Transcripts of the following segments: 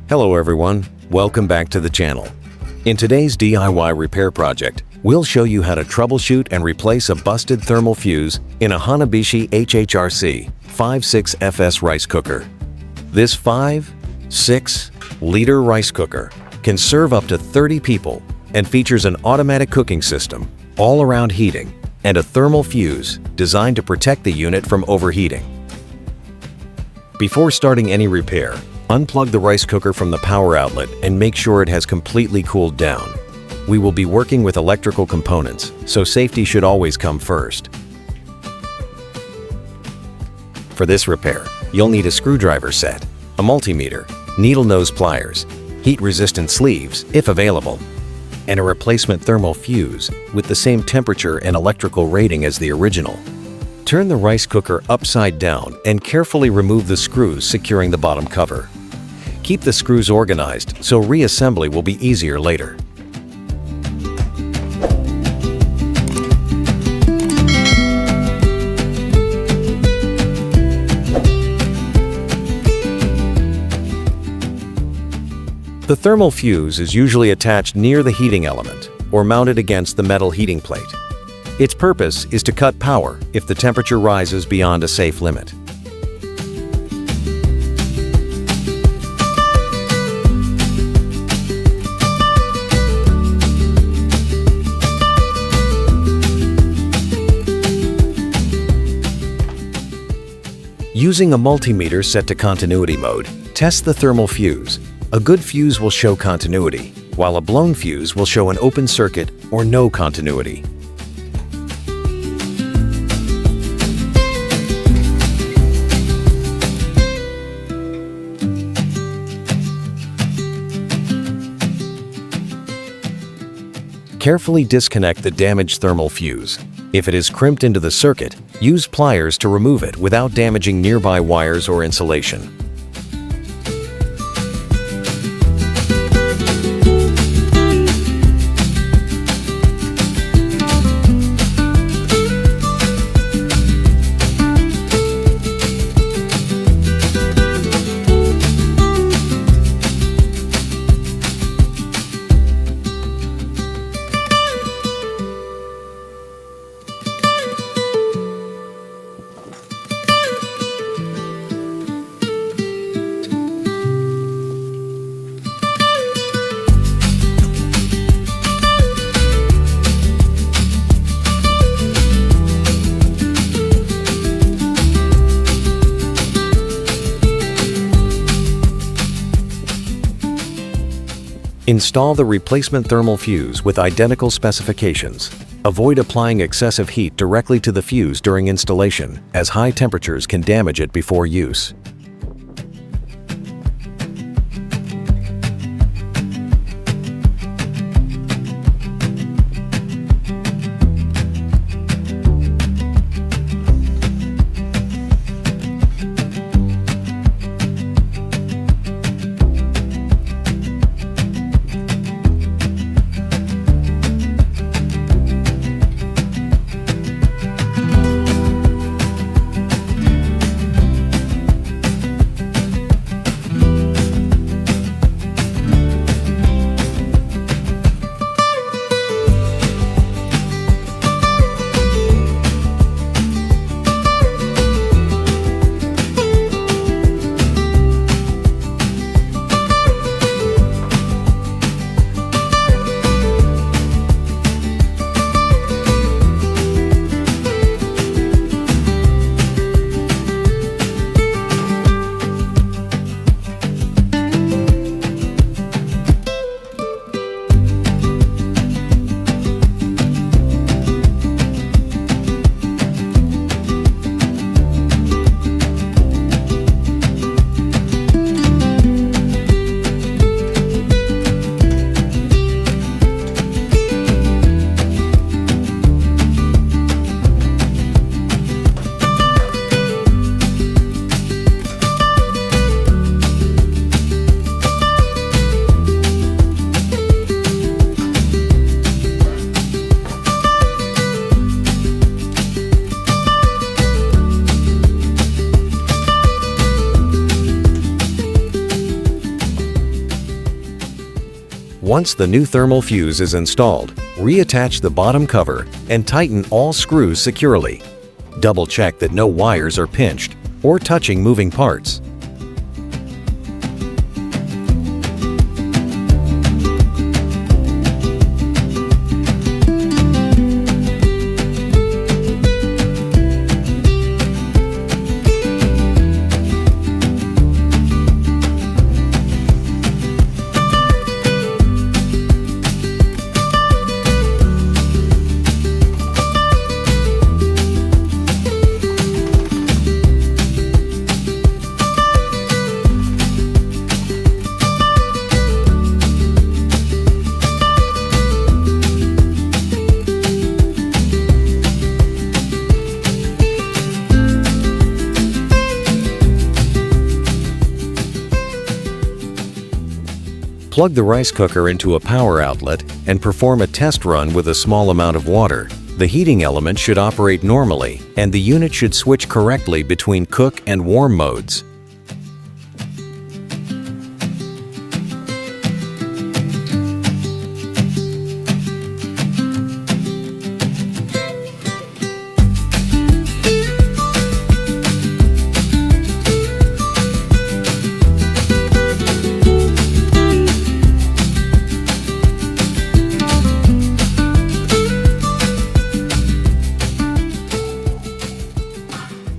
Hello everyone, welcome back to the channel. In today's DIY repair project, we'll show you how to troubleshoot and replace a busted thermal fuse in a Hanabishi HHRC-56FS rice cooker. This 5-6-liter rice cooker can serve up to 30 people and features an automatic cooking system, all-around heating, and a thermal fuse designed to protect the unit from overheating. Before starting any repair, unplug the rice cooker from the power outlet and make sure it has completely cooled down. We will be working with electrical components, so safety should always come first. For this repair, you'll need a screwdriver set, a multimeter, needle nose pliers, heat-resistant sleeves, if available, and a replacement thermal fuse with the same temperature and electrical rating as the original. Turn the rice cooker upside down and carefully remove the screws securing the bottom cover. Keep the screws organized so reassembly will be easier later. The thermal fuse is usually attached near the heating element or mounted against the metal heating plate. Its purpose is to cut power if the temperature rises beyond a safe limit. Using a multimeter set to continuity mode, test the thermal fuse. A good fuse will show continuity, while a blown fuse will show an open circuit or no continuity. Carefully disconnect the damaged thermal fuse. If it is crimped into the circuit, use pliers to remove it without damaging nearby wires or insulation. Install the replacement thermal fuse with identical specifications. Avoid applying excessive heat directly to the fuse during installation, as high temperatures can damage it before use. Once the new thermal fuse is installed, reattach the bottom cover and tighten all screws securely. Double check that no wires are pinched or touching moving parts. Plug the rice cooker into a power outlet and perform a test run with a small amount of water. The heating element should operate normally, and the unit should switch correctly between cook and warm modes.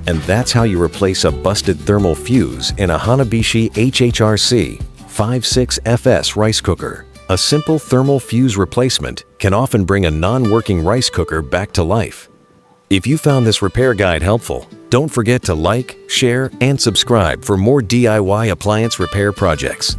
And that's how you replace a busted thermal fuse in a Hanabishi HHRC-56FS Rice Cooker. A simple thermal fuse replacement can often bring a non-working rice cooker back to life. If you found this repair guide helpful, don't forget to like, share, and subscribe for more DIY appliance repair projects.